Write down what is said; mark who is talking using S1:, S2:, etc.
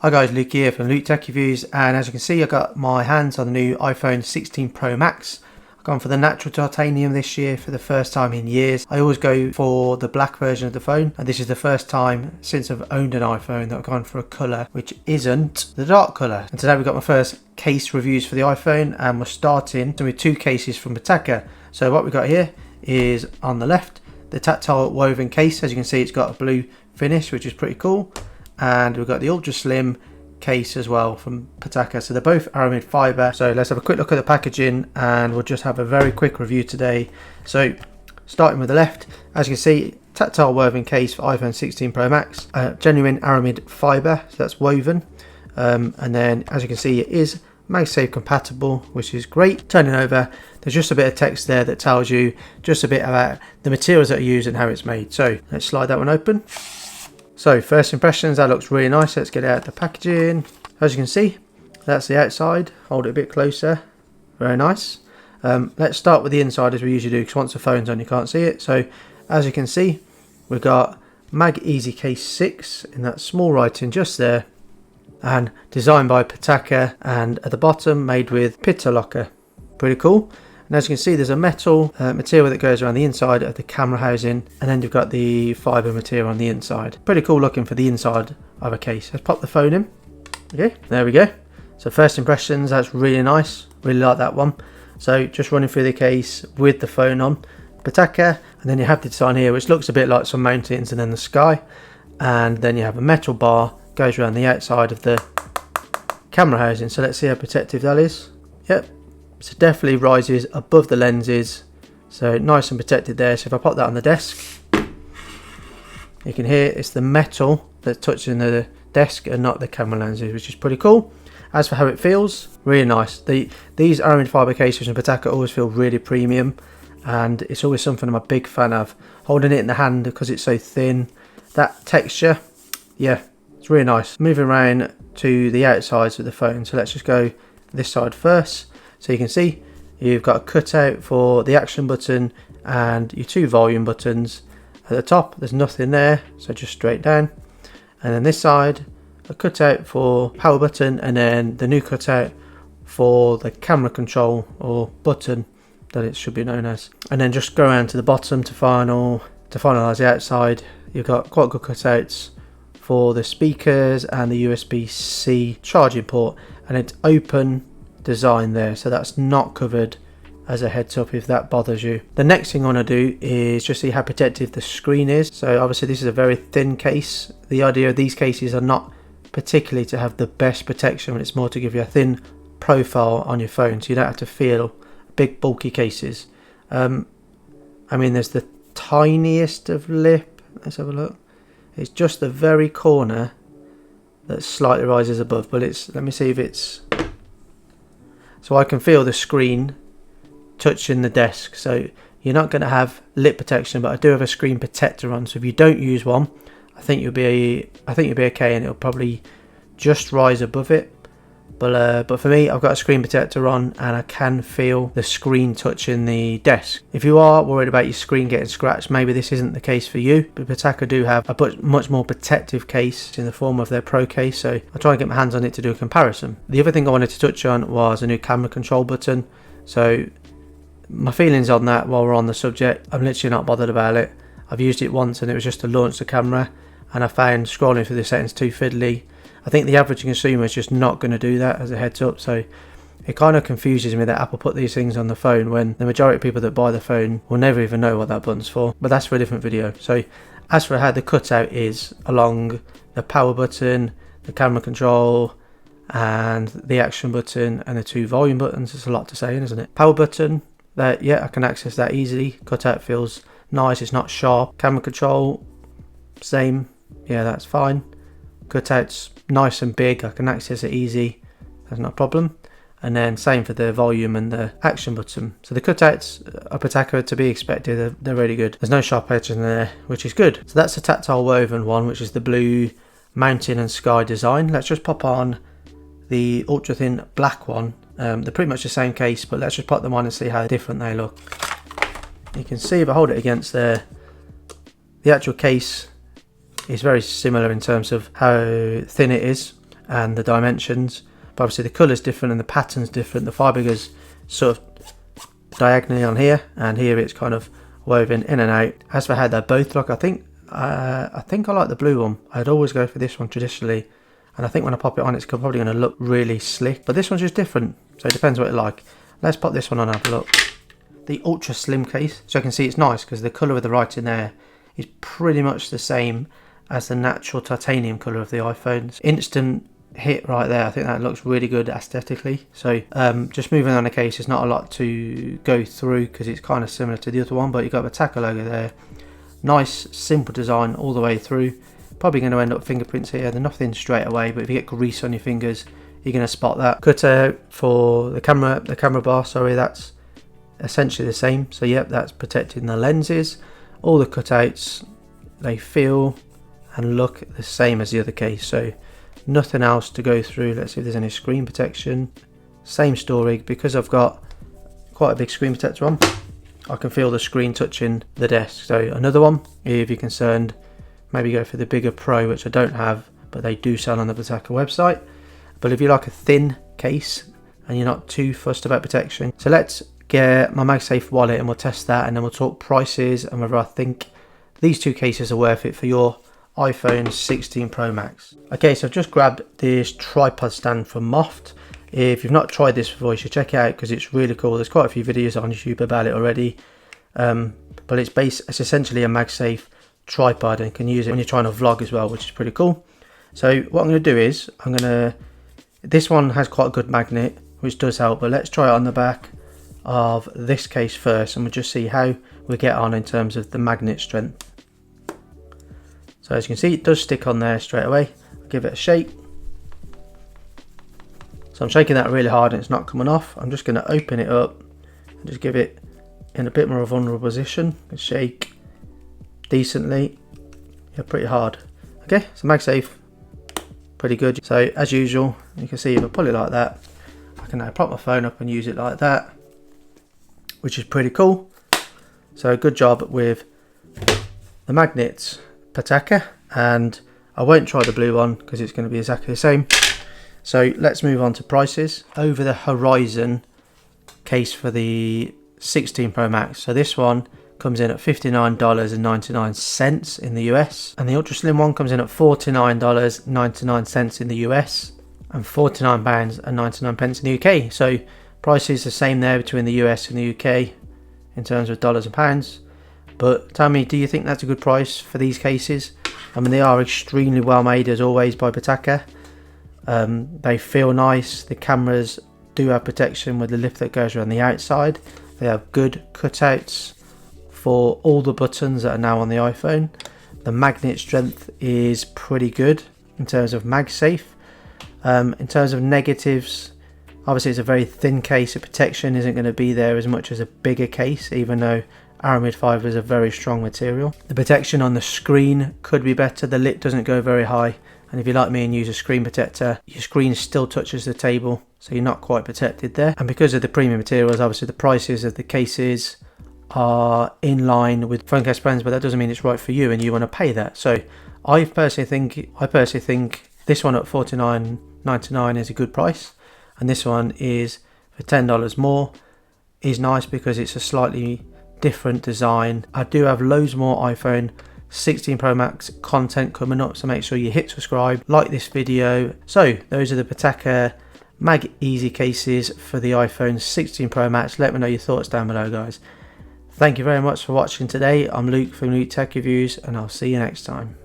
S1: Hi guys, Luke here from Luke Tech Reviews, and as you can see I got my hands on the new iPhone 16 Pro Max. I've gone for the natural titanium this year for the first time in years. I always go for the black version of the phone, and this is the first time since I've owned an iPhone that I've gone for a colour which isn't the dark colour. And today we've got my first case reviews for the iPhone, and we're starting with two cases from Pitaka. So what we've got here is on the left the tactile woven case. As you can see, it's got a blue finish which is pretty cool. And we've got the ultra slim case as well from Pitaka. So they're both aramid fiber. So let's have a quick look at the packaging and we'll just have a very quick review today. So starting with the left, as you can see, tactile woven case for iPhone 16 Pro Max, genuine aramid fiber, so that's woven. And then as you can see, it is MagSafe compatible, which is great. Turning over, there's just a bit of text there that tells you just a bit about the materials that are used and how it's made. So let's slide that one open. So first impressions, that looks really nice. Let's get out the packaging. As you can see, that's the outside. Hold it a bit closer. Very nice. Let's start with the inside as we usually do, because once the phone's on you can't see it. So as you can see, we've got MagEZ Case 6 in that small writing just there, and designed by Pitaka, and at the bottom made with Pitaka. Pretty cool. And as you can see, there's a metal material that goes around the inside of the camera housing, and then you've got the fibre material on the inside. Pretty cool looking for the inside of a case. Let's pop the phone in. Okay, there we go. So first impressions, that's really nice. Really like that one. So just running through the case with the phone on, Pitaka, and then you have the design here, which looks a bit like some mountains and then the sky. And then you have a metal bar goes around the outside of the camera housing. So let's see how protective that is. Yep. So definitely rises above the lenses, so nice and protected there. So if I pop that on the desk, you can hear it's the metal that's touching the desk and not the camera lenses, which is pretty cool. As for how it feels, really nice. These aramid fibre cases from Pitaka always feel really premium, and it's always something I'm a big fan of. Holding it in the hand because it's so thin, that texture, yeah, it's really nice. Moving around to the outsides of the phone, so let's just go this side first. So you can see you've got a cutout for the action button and your two volume buttons. At the top there's nothing there, so just straight down. And then this side, a cutout for power button, and then the new cutout for the camera control or button that it should be known as. And then just go around to the bottom to finalise the outside. You've got quite good cutouts for the speakers and the USB-C charging port, and it's open design there, so that's not covered, as a heads up if that bothers you. The next thing I want to do is just see how protective the screen is. So obviously this is a very thin case. The idea of these cases are not particularly to have the best protection, it's more to give you a thin profile on your phone so you don't have to feel big bulky cases. I mean, there's the tiniest of lip. Let's have a look. It's just the very corner that slightly rises above, but it's, let me see if it's, so I can feel the screen touching the desk. So you're not going to have lip protection, but I do have a screen protector on. So if you don't use one, I think you'll be okay, and it'll probably just rise above it. But for me, I've got a screen protector on, and I can feel the screen touching the desk. If you are worried about your screen getting scratched, maybe this isn't the case for you. But Pitaka do have a much more protective case in the form of their Pro case, so I'll try and get my hands on it to do a comparison. The other thing I wanted to touch on was a new camera control button. So my feelings on that, while we're on the subject, I'm literally not bothered about it. I've used it once and it was just to launch the camera, and I found scrolling through the settings too fiddly. I think the average consumer is just not going to do that, as a heads up. So it kind of confuses me that Apple put these things on the phone when the majority of people that buy the phone will never even know what that button's for. But that's for a different video. So as for how the cutout is along the power button, the camera control, and the action button, and the two volume buttons, it's a lot to say, isn't it? Power button, that, yeah, I can access that easily. Cutout feels nice, it's not sharp. Camera control, same, yeah, that's fine. Cutout's nice and big, I can access it easy, that's not a problem. And then same for the volume and the action button. So the cutouts are Pitaka, to be expected, they're really good. There's no sharp edges in there, which is good. So that's the tactile woven one, which is the blue mountain and sky design. Let's just pop on the ultra thin black one. They're pretty much the same case, but let's just pop them on and see how different they look. You can see if I hold it against there, the actual case is very similar in terms of how thin it is, and the dimensions, but obviously the colour's different and the pattern's different. The fibre goes sort of diagonally on here, and here it's kind of woven in and out. As for how they both look, I think I like the blue one. I'd always go for this one traditionally, and I think when I pop it on, it's probably going to look really slick, but this one's just different, so it depends what you like. Let's pop this one on and have a look. The ultra slim case, so I can see it's nice because the colour of the writing there is pretty much the same as the natural titanium colour of the iPhones. Instant hit right there. I think that looks really good aesthetically. So just moving on the case, there's not a lot to go through because it's kind of similar to the other one, but you've got the Pitaka logo there. Nice simple design all the way through. Probably going to end up fingerprints here. They're nothing straight away, but if you get grease on your fingers, you're going to spot that. Cutout for the camera bar, sorry, that's essentially the same. So yep, that's protecting the lenses. All the cutouts, they feel and look the same as the other case, so nothing else to go through. Let's see if there's any screen protection. Same story, because I've got quite a big screen protector on, I can feel the screen touching the desk. So another one, if you're concerned, maybe go for the bigger Pro, which I don't have, but they do sell on the Pitaka website. But if you like a thin case and you're not too fussed about protection, so let's get my MagSafe wallet and we'll test that, and then we'll talk prices and whether I think these two cases are worth it for your iPhone 16 Pro Max. Okay, so I've just grabbed this tripod stand from Moft. If you've not tried this before, you should check it out because it's really cool. There's quite a few videos on YouTube about it already, but it's essentially a MagSafe tripod and can use it when you're trying to vlog as well, which is pretty cool. So what I'm going to do is this one has quite a good magnet, which does help, but let's try it on the back of this case first, and we'll just see how we get on in terms of the magnet strength. So as you can see, it does stick on there straight away. I'll give it a shake. So I'm shaking that really hard and it's not coming off. I'm just going to open it up and just give it in a bit more vulnerable position. Shake decently. Yeah, pretty hard. Okay, so MagSafe, pretty good. So as usual, you can see if I pull it like that, I can now prop my phone up and use it like that, which is pretty cool. So good job with the magnets, Pitaka, and I won't try the blue one because it's going to be exactly the same. So let's move on to prices. Over the horizon case for the 16 Pro Max. So this one comes in at $59.99 in the US, and the ultra slim one comes in at $49.99 in the US and £49.99 in the UK. So prices the same there between the US and the UK in terms of dollars and pounds. But tell me, do you think that's a good price for these cases? I mean, they are extremely well made as always by Pitaka. They feel nice. The cameras do have protection with the lift that goes around the outside. They have good cutouts for all the buttons that are now on the iPhone. The magnet strength is pretty good in terms of MagSafe. In terms of negatives, obviously it's a very thin case. The protection isn't going to be there as much as a bigger case, even though aramid fibre is a very strong material. The protection on the screen could be better. The lid doesn't go very high, and if you're like me and use a screen protector, your screen still touches the table, so you're not quite protected there. And because of the premium materials, obviously the prices of the cases are in line with phone case brands, but that doesn't mean it's right for you and you want to pay that. So I personally think this one at $49.99 is a good price, and this one is for $10 more is nice because it's a slightly different design. I do have loads more iPhone 16 Pro Max content coming up, so make sure you hit subscribe, like this video. So those are the Pitaka MagEZ cases for the iPhone 16 Pro Max. Let me know your thoughts down below, guys. Thank you very much for watching today. I'm Luke from Luke Tech Reviews, and I'll see you next time.